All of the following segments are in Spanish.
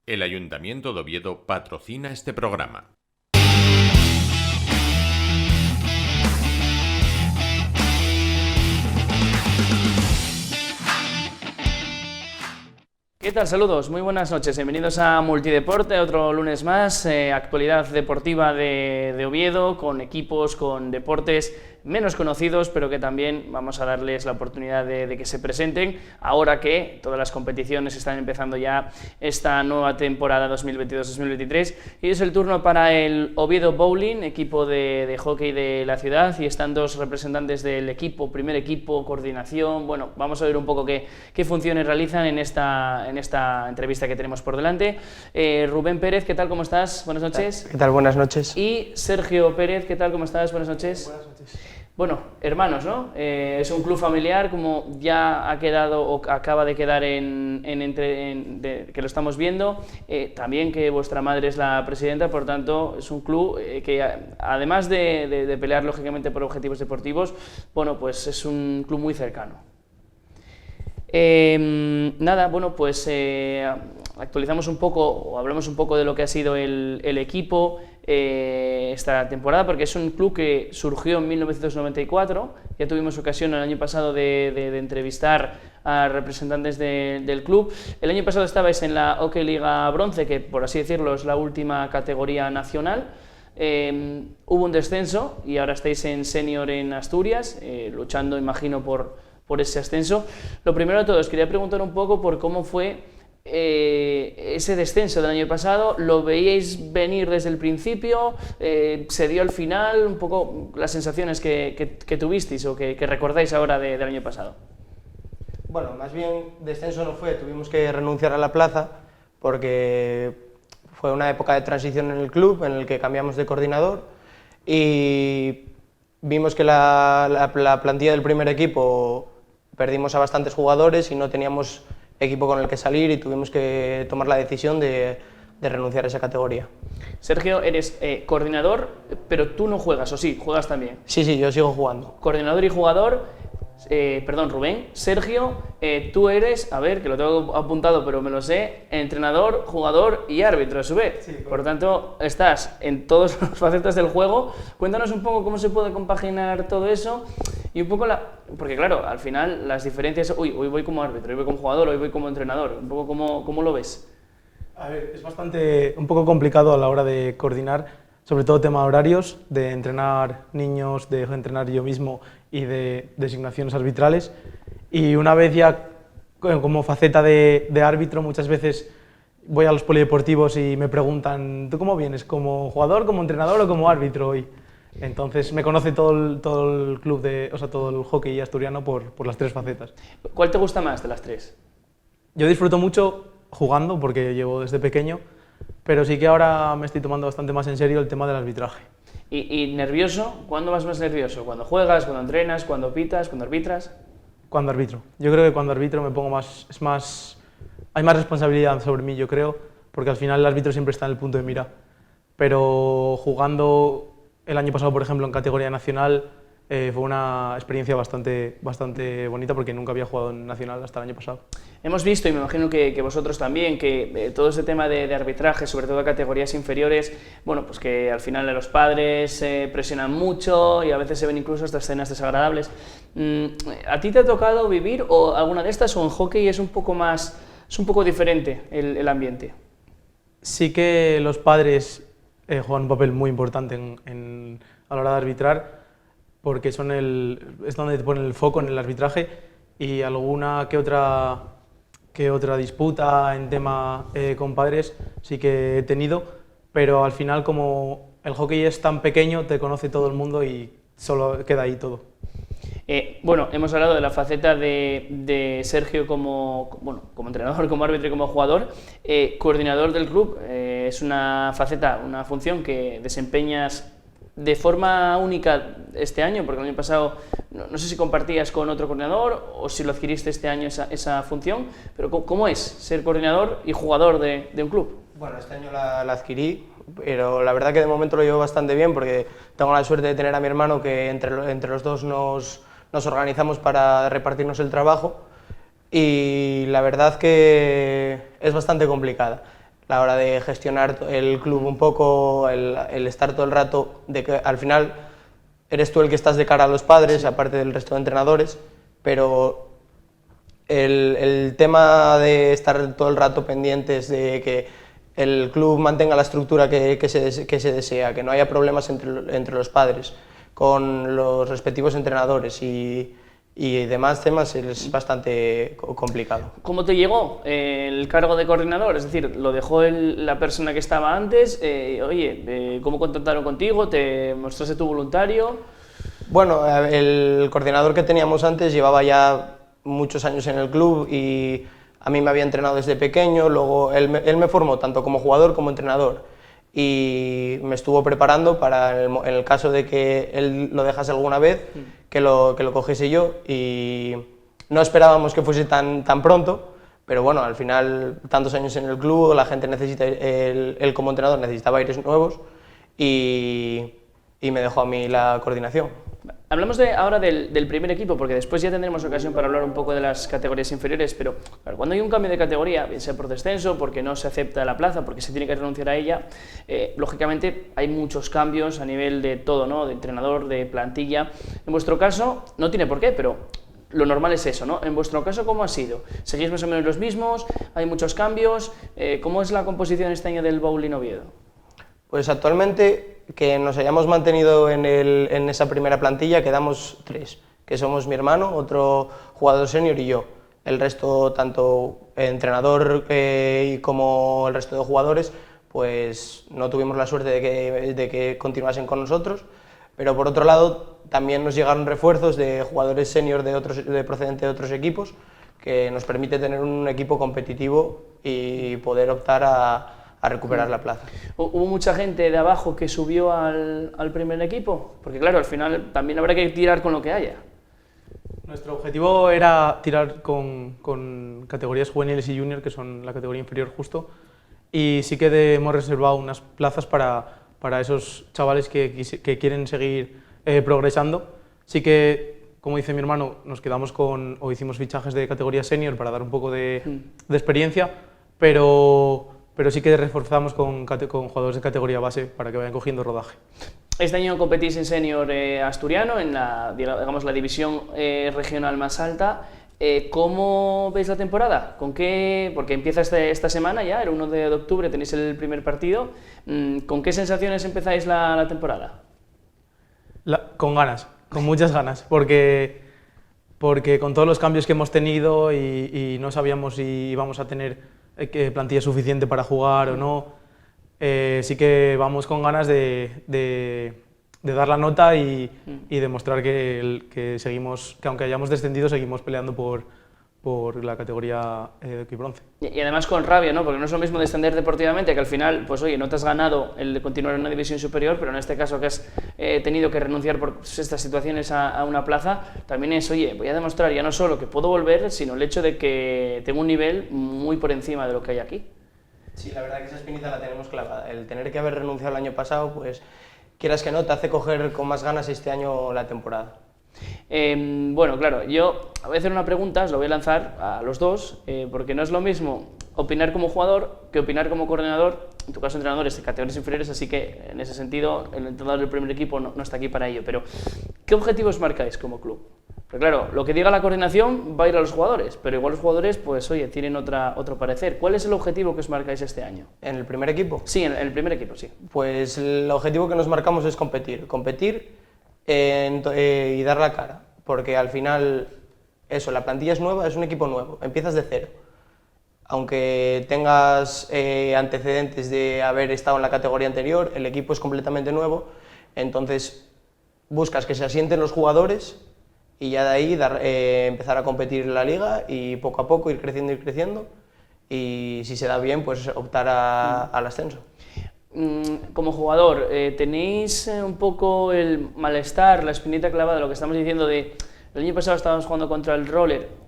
El Ayuntamiento de Oviedo patrocina este programa. ¿Qué tal? Saludos, muy buenas noches, bienvenidos a Multideporte, otro lunes más, actualidad deportiva de Oviedo, con equipos, con deportes menos conocidos, pero que también vamos a darles la oportunidad de que se presenten, ahora que todas las competiciones están empezando ya esta nueva temporada 2022-2023, y es el turno para el Oviedo Bowling, equipo de hockey de la ciudad, y están dos representantes del equipo, primer equipo, coordinación. Bueno, vamos a ver un poco qué funciones realizan en esta entrevista que tenemos por delante. Rubén Pérez, ¿qué tal? ¿Cómo estás? Buenas noches. ¿Qué tal? Buenas noches. Y Sergio Pérez, ¿qué tal? ¿Cómo estás? Buenas noches. Buenas noches. Bueno, hermanos, ¿no? Es un club familiar, como ya ha quedado o acaba de quedar que lo estamos viendo. También que vuestra madre es la presidenta, por tanto, es un club que además de pelear lógicamente por objetivos deportivos, bueno, pues es un club muy cercano. Nada, bueno, pues actualizamos un poco, o hablamos un poco de lo que ha sido el equipo esta temporada, porque es un club que surgió en 1994, ya tuvimos ocasión el año pasado de entrevistar a representantes del club. El año pasado estabais en la Hockey Liga Bronce, que por así decirlo es la última categoría nacional. Hubo un descenso y ahora estáis en senior en Asturias, luchando, imagino, por ese ascenso. Lo primero de todo, os quería preguntar un poco por cómo fue ese descenso del año pasado. ¿Lo veíais venir desde el principio? ¿Se dio al final? Un poco las sensaciones que tuvisteis o que recordáis ahora del año pasado. Bueno, más bien descenso no fue, tuvimos que renunciar a la plaza porque fue una época de transición en el club en el que cambiamos de coordinador y vimos que la plantilla del primer equipo perdimos a bastantes jugadores y no teníamos equipo con el que salir y tuvimos que tomar la decisión de renunciar a esa categoría. Sergio, eres coordinador, pero tú no juegas, ¿o sí? ¿Juegas también? Sí, yo sigo jugando. Coordinador y jugador. Perdón, Rubén. Sergio, tú eres, a ver, que lo tengo apuntado, pero me lo sé, entrenador, jugador y árbitro a su vez. Sí, por tanto, estás en todas las facetas del juego. Cuéntanos un poco cómo se puede compaginar todo eso y un poco porque claro, al final las diferencias, hoy voy como árbitro, hoy voy como jugador, hoy voy como entrenador, un poco cómo lo ves. A ver, es un poco complicado a la hora de coordinar, sobre todo tema de horarios, de entrenar niños, de entrenar yo mismo y de designaciones arbitrales. Y una vez ya como faceta de árbitro, muchas veces voy a los polideportivos y me preguntan, ¿tú cómo vienes? ¿Como jugador, como entrenador o como árbitro? Y entonces me conoce todo el club, todo el hockey asturiano por las tres facetas. ¿Cuál te gusta más de las tres? Yo disfruto mucho jugando porque llevo desde pequeño, pero sí que ahora me estoy tomando bastante más en serio el tema del arbitraje. ¿Y nervioso? ¿Cuándo vas más nervioso? ¿Cuando juegas, cuando entrenas, cuando pitas, cuando arbitras? Cuando arbitro. Yo creo que cuando arbitro me pongo hay más responsabilidad sobre mí, yo creo, porque al final el árbitro siempre está en el punto de mira. Pero jugando el año pasado, por ejemplo, en categoría nacional, fue una experiencia bastante bonita porque nunca había jugado en nacional hasta el año pasado. Hemos visto, y me imagino que vosotros también, que todo ese tema de arbitraje, sobre todo a categorías inferiores, bueno, pues que al final los padres presionan mucho y a veces se ven incluso hasta escenas desagradables. ¿A ti te ha tocado vivir o alguna de estas, o en hockey es un poco diferente el ambiente? Sí que los padres juegan un papel muy importante a la hora de arbitrar, porque es donde te ponen el foco en el arbitraje, y alguna que otra disputa en tema con padres sí que he tenido, pero al final, como el hockey es tan pequeño, te conoce todo el mundo y solo queda ahí todo. Bueno, hemos hablado de la faceta de Sergio como entrenador, como árbitro y como jugador. Coordinador del club, es una faceta, una función que desempeñas de forma única este año, porque el año pasado no sé si compartías con otro coordinador o si lo adquiriste este año esa función, pero ¿cómo es ser coordinador y jugador de un club? Bueno, este año la adquirí, pero la verdad que de momento lo llevo bastante bien porque tengo la suerte de tener a mi hermano que entre los dos nos organizamos para repartirnos el trabajo, y la verdad que es bastante complicada. la hora de gestionar el club un poco, el estar todo el rato, de que al final eres tú el que estás de cara a los padres, aparte del resto de entrenadores, pero el tema de estar todo el rato pendientes de que el club mantenga la estructura que se desea, que no haya problemas entre los padres, con los respectivos entrenadores y demás temas, es bastante complicado. ¿Cómo te llegó el cargo de coordinador? Es decir, ¿lo dejó la persona que estaba antes? ¿Cómo contactaron contigo? ¿Te mostraste tu voluntario? Bueno, el coordinador que teníamos antes llevaba ya muchos años en el club y a mí me había entrenado desde pequeño, luego él me formó tanto como jugador como entrenador y me estuvo preparando para en el caso de que él lo dejase alguna vez, que lo cogiese yo, y no esperábamos que fuese tan pronto, pero bueno, al final tantos años en el club, la gente necesita, él como entrenador necesitaba aires nuevos y me dejó a mí la coordinación. Hablamos ahora del primer equipo, porque después ya tendremos ocasión para hablar un poco de las categorías inferiores, pero claro, cuando hay un cambio de categoría, bien sea por descenso, porque no se acepta la plaza, porque se tiene que renunciar a ella, lógicamente hay muchos cambios a nivel de todo, ¿no? De entrenador, de plantilla. En vuestro caso, no tiene por qué, pero lo normal es eso, ¿no? En vuestro caso, ¿cómo ha sido? ¿Seguís más o menos los mismos? ¿Hay muchos cambios? ¿Cómo es la composición este año del Bowling Oviedo? Pues actualmente, que nos hayamos mantenido en esa primera plantilla, quedamos 3, que somos mi hermano, otro jugador senior y yo. El resto, tanto entrenador como el resto de jugadores, pues no tuvimos la suerte de que continuasen con nosotros, pero por otro lado también nos llegaron refuerzos de jugadores senior procedentes de otros equipos, que nos permite tener un equipo competitivo y poder optar a recuperar la plaza. ¿Hubo mucha gente de abajo que subió al primer equipo? Porque claro, al final también habrá que tirar con lo que haya. Nuestro objetivo era tirar con categorías juveniles y junior, que son la categoría inferior justo, y sí que hemos reservado unas plazas para esos chavales que quieren seguir progresando. Sí que, como dice mi hermano, nos quedamos o hicimos fichajes de categoría senior para dar un poco de experiencia, pero sí que reforzamos con jugadores de categoría base para que vayan cogiendo rodaje. Este año competís en senior asturiano, en la división regional más alta. ¿Cómo veis la temporada? Porque empieza esta semana ya, el 1 de octubre tenéis el primer partido. ¿Con qué sensaciones empezáis la temporada? Con ganas, con muchas ganas, porque con todos los cambios que hemos tenido y no sabíamos si íbamos a tener plantilla suficiente para jugar o no, sí que vamos con ganas de dar la nota y demostrar que seguimos, que aunque hayamos descendido, seguimos peleando por la categoría de equibronce. Y además con rabia, ¿no? Porque no es lo mismo descender deportivamente, que al final, pues oye, no te has ganado el de continuar en una división superior, pero en este caso que has tenido que renunciar por estas situaciones a una plaza, también es, oye, voy a demostrar ya no solo que puedo volver, sino el hecho de que tengo un nivel muy por encima de lo que hay aquí. Sí, la verdad que esa espinita la tenemos clavada. El tener que haber renunciado el año pasado, pues quieras que no, te hace coger con más ganas este año la temporada. Bueno, claro, yo voy a hacer una pregunta, os la voy a lanzar a los dos, porque no es lo mismo opinar como jugador que opinar como coordinador, en tu caso entrenadores de categorías inferiores, así que en ese sentido el entrenador del primer equipo no está aquí para ello, pero ¿qué objetivos marcáis como club? Porque claro, lo que diga la coordinación va a ir a los jugadores, pero igual los jugadores, pues oye, tienen otro parecer. ¿Cuál es el objetivo que os marcáis este año? ¿En el primer equipo? Sí, en el primer equipo, sí. Pues el objetivo que nos marcamos es competir y dar la cara, porque al final, eso, la plantilla es nueva, es un equipo nuevo, empiezas de cero. Aunque tengas antecedentes de haber estado en la categoría anterior, el equipo es completamente nuevo, entonces buscas que se asienten los jugadores y ya de ahí empezar a competir en la liga y poco a poco ir creciendo y si se da bien, pues optar al ascenso. Como jugador, ¿tenéis un poco el malestar, la espinita clavada de lo que estamos diciendo de... El año pasado estábamos jugando contra el Roller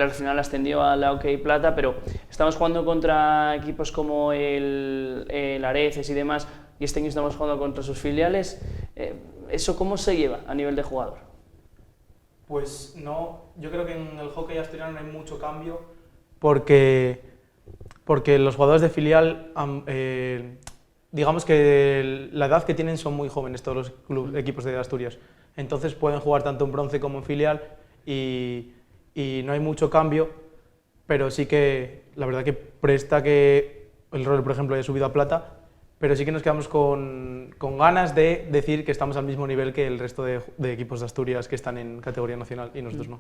al final ascendió a la OK Plata, pero estamos jugando contra equipos como el Areces y demás, y este año estamos jugando contra sus filiales. ¿Eso cómo se lleva a nivel de jugador? Pues no, yo creo que en el hockey asturiano no hay mucho cambio, porque porque los jugadores de filial, digamos que la edad que tienen son muy jóvenes todos los equipos de Asturias, entonces pueden jugar tanto en bronce como en filial y no hay mucho cambio, pero sí que la verdad que presta que el rol, por ejemplo, haya subido a plata, pero sí que nos quedamos con ganas de decir que estamos al mismo nivel que el resto de equipos de Asturias que están en categoría nacional y nosotros no.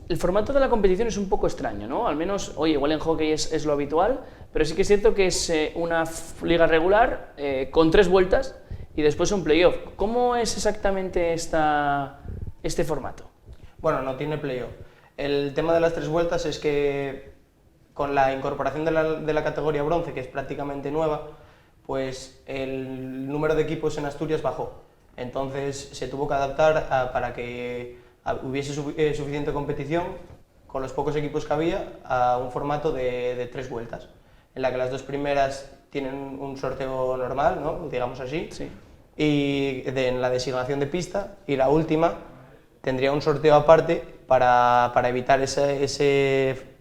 El formato de la competición es un poco extraño, ¿no? Al menos, oye, igual en hockey es lo habitual, pero sí que es cierto que es una liga regular con 3 vueltas y después un playoff. ¿Cómo es exactamente este formato? Bueno, no tiene playoff. El tema de las 3 vueltas es que con la incorporación de la categoría bronce, que es prácticamente nueva, pues el número de equipos en Asturias bajó. Entonces se tuvo que adaptar para que hubiese suficiente competición con los pocos equipos que había a un formato de 3 vueltas, en la que las 2 primeras tienen un sorteo normal, ¿no? Digamos así, Sí. Y en la designación de pista, y la última tendría un sorteo aparte para evitar ese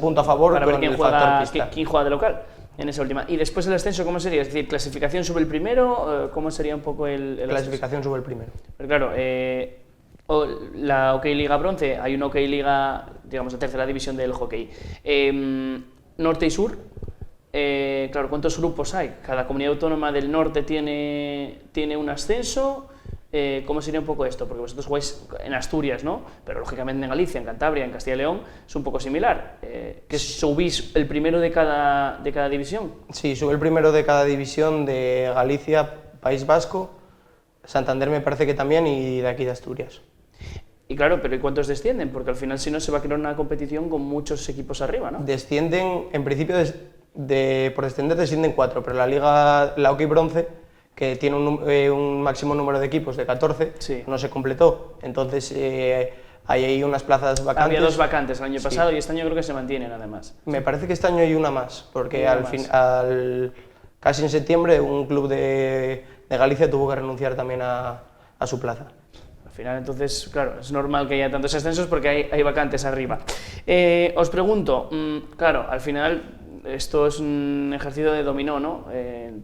punto a favor para ver con quién el factor juega, pista. quién juega de local en esa última. Y después el ascenso, ¿cómo sería? Es decir, clasificación sobre el primero, ¿cómo sería un poco el ascenso? Clasificación sube el primero. Pero claro, la Hockey Liga Bronce, hay una Hockey Liga, digamos, la tercera división del hockey. Norte y sur, claro, ¿cuántos grupos hay? Cada comunidad autónoma del norte tiene un ascenso. ¿Cómo sería un poco esto? Porque vosotros jugáis en Asturias, ¿no? Pero lógicamente en Galicia, en Cantabria, en Castilla y León es un poco similar. ¿Que subís el primero de cada división? Sí, sube el primero de cada división de Galicia, País Vasco, Santander me parece que también, y de aquí de Asturias. Y claro, pero ¿y cuántos descienden? Porque al final si no se va a crear una competición con muchos equipos arriba, ¿no? Descienden, en principio por descender descienden 4, pero la Hockey Bronce, que tiene un máximo número de equipos de 14, Sí. no se completó, entonces hay ahí unas plazas vacantes. Había 2 vacantes el año Sí. pasado y este año creo que se mantienen además. Me parece que este año hay una más, porque Una más. casi en septiembre un club de Galicia tuvo que renunciar también a su plaza. Al final, entonces, claro, es normal que haya tantos ascensos porque hay vacantes arriba. Os pregunto, claro, al final esto es un ejercicio de dominó, ¿no?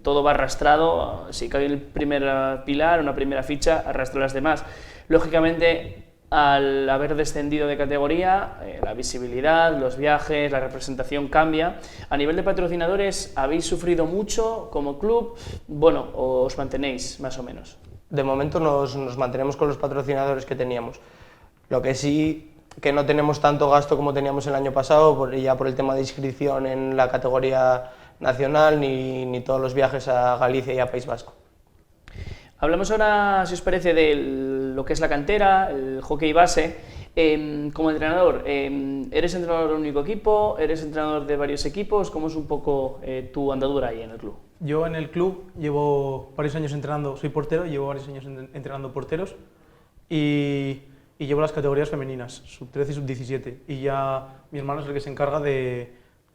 Todo va arrastrado, si cae el primer pilar, una primera ficha, arrastra las demás. Lógicamente, al haber descendido de categoría, la visibilidad, los viajes, la representación cambia. A nivel de patrocinadores, ¿habéis sufrido mucho como club? Bueno, ¿o os mantenéis más o menos? De momento nos mantenemos con los patrocinadores que teníamos. Lo que sí, que no tenemos tanto gasto como teníamos el año pasado, ya por el tema de inscripción en la categoría nacional, ni todos los viajes a Galicia y a País Vasco. Hablamos ahora, si os parece, de lo que es la cantera, el hockey base. Como entrenador, ¿eres entrenador de un único equipo? ¿Eres entrenador de varios equipos? ¿Cómo es un poco tu andadura ahí en el club? Yo en el club llevo varios años entrenando, soy portero, llevo varios años entrenando porteros y llevo las categorías femeninas, sub-13 y sub-17, y ya mi hermano es el que se encarga de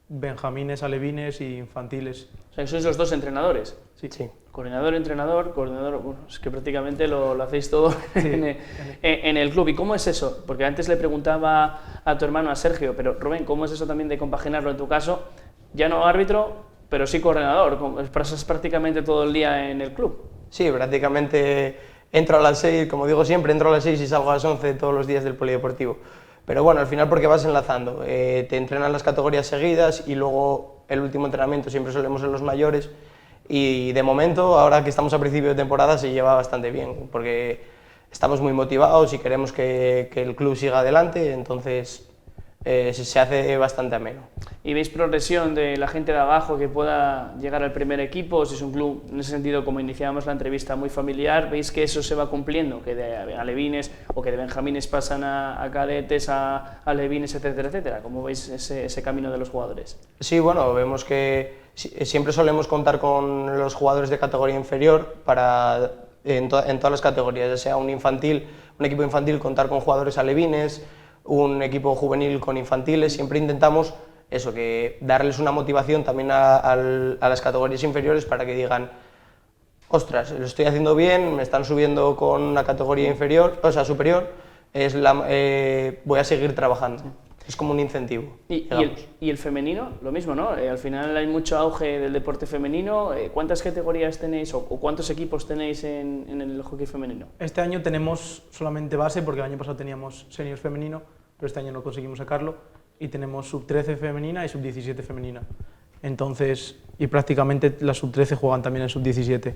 benjamines, alevines y infantiles. O sea, que sois los 2 entrenadores. Sí. Coordinador, entrenador, coordinador, bueno, es que prácticamente lo hacéis todo en el club. ¿Y cómo es eso? Porque antes le preguntaba a tu hermano, a Sergio, pero Rubén, ¿cómo es eso también de compaginarlo en tu caso? Ya no árbitro, pero sí coordinador, pasas prácticamente todo el día en el club. Sí, prácticamente entro a las 6, como digo siempre, entro a las 6 y salgo a las 11 todos los días del polideportivo. Pero bueno, al final porque vas enlazando, te entrenan las categorías seguidas y luego el último entrenamiento siempre solemos ser los mayores. Y de momento, ahora que estamos a principio de temporada, se lleva bastante bien, porque estamos muy motivados y queremos que el club siga adelante, entonces se hace bastante ameno. ¿Y veis progresión de la gente de abajo que pueda llegar al primer equipo? Si es un club, en ese sentido, como iniciábamos la entrevista, muy familiar, ¿veis que eso se va cumpliendo? Que de alevines o que de benjamines pasan a cadetes, a alevines, etcétera, etcétera. ¿Cómo veis ese camino de los jugadores? Sí, bueno, vemos que siempre solemos contar con los jugadores de categoría inferior en todas las categorías, ya sea un equipo infantil contar con jugadores alevines, un equipo juvenil con infantiles. Siempre intentamos eso, que darles una motivación también a las categorías inferiores para que digan, ostras, lo estoy haciendo bien, me están subiendo con una categoría inferior, o sea, superior, voy a seguir trabajando. es como un incentivo. ¿Y el femenino? Lo mismo, ¿no? Al final hay mucho auge del deporte femenino. ¿Cuántas categorías tenéis o cuántos equipos tenéis en el hockey femenino? Este año tenemos solamente base, porque el año pasado teníamos senior femenino, pero este año no conseguimos sacarlo, y tenemos sub-13 femenina y sub-17 femenina. Entonces, y prácticamente las sub-13 juegan también en sub-17.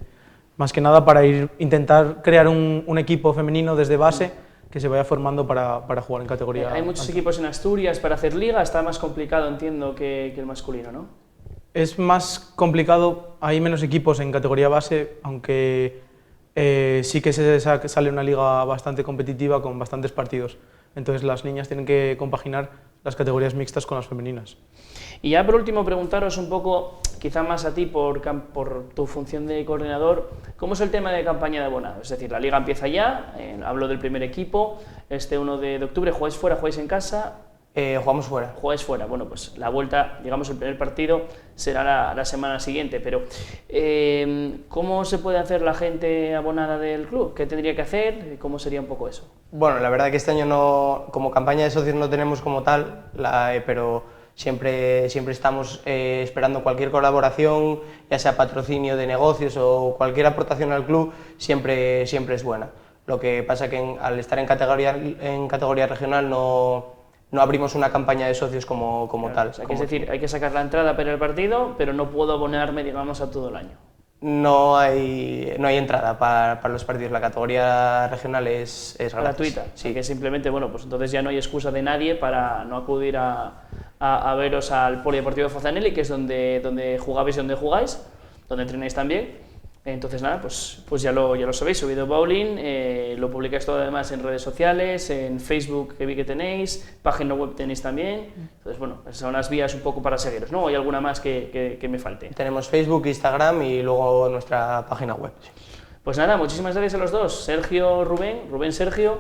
Más que nada para intentar crear un equipo femenino desde base que se vaya formando para jugar en categoría. Hay muchos alta. equipos en Asturias para hacer liga, está más complicado, entiendo, que el masculino, ¿no? Es más complicado, hay menos equipos en categoría base, aunque sí que sale una liga bastante competitiva con bastantes partidos. Entonces las niñas tienen que compaginar las categorías mixtas con las femeninas. Y ya por último preguntaros un poco, quizá más a ti por tu función de coordinador, ¿cómo es el tema de campaña de abonado? Es decir, la liga empieza ya, hablo del primer equipo, este 1 de octubre, ¿jugáis fuera, jugáis en casa? Jugamos fuera. Jugáis fuera, bueno, pues la vuelta, digamos, el primer partido será la semana siguiente, pero ¿cómo se puede hacer la gente abonada del club? ¿Qué tendría que hacer? ¿Cómo sería un poco eso? Bueno, la verdad que este año no, como campaña de socios no tenemos como tal, pero siempre estamos esperando cualquier colaboración, ya sea patrocinio de negocios o cualquier aportación al club, siempre es buena. Lo que pasa que al estar en categoría regional no abrimos una campaña de socios como Claro, tal. O sea, que es decir, hay que sacar la entrada para el partido, pero no puedo abonarme, digamos, a todo el año. No hay entrada para los partidos, la categoría regional es Gratuita, sí. que simplemente, bueno, pues entonces ya no hay excusa de nadie para no acudir a veros al Polideportivo Fozanelli, que es donde jugabais y donde jugáis, donde entrenáis también. Entonces nada, pues ya lo sabéis, subido bowling, lo publicáis todo además en redes sociales, en Facebook que vi que tenéis, página web tenéis también, entonces bueno, esas son las vías un poco para seguiros, ¿no? ¿O hay alguna más que me falte? Tenemos Facebook, Instagram y luego nuestra página web. Pues nada, muchísimas gracias a los dos, Rubén, Sergio,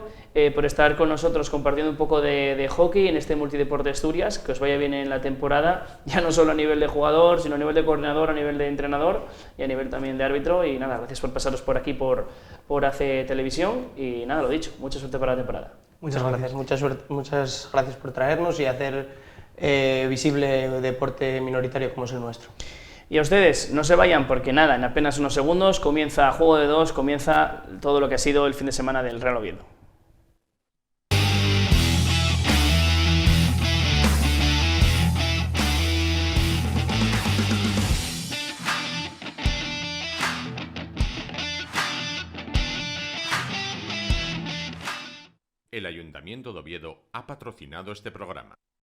por estar con nosotros compartiendo un poco de hockey en este Multideporte Asturias, que os vaya bien en la temporada, ya no solo a nivel de jugador, sino a nivel de coordinador, a nivel de entrenador y a nivel también de árbitro, y nada, gracias por pasaros por aquí por AC Televisión, y nada, lo dicho, mucha suerte para la temporada. Muchas gracias, muchas gracias por traernos y hacer visible el deporte minoritario como es el nuestro. Y a ustedes, no se vayan porque nada, en apenas unos segundos comienza Juego de Dos, comienza todo lo que ha sido el fin de semana del Real Oviedo. El Ayuntamiento de Oviedo ha patrocinado este programa.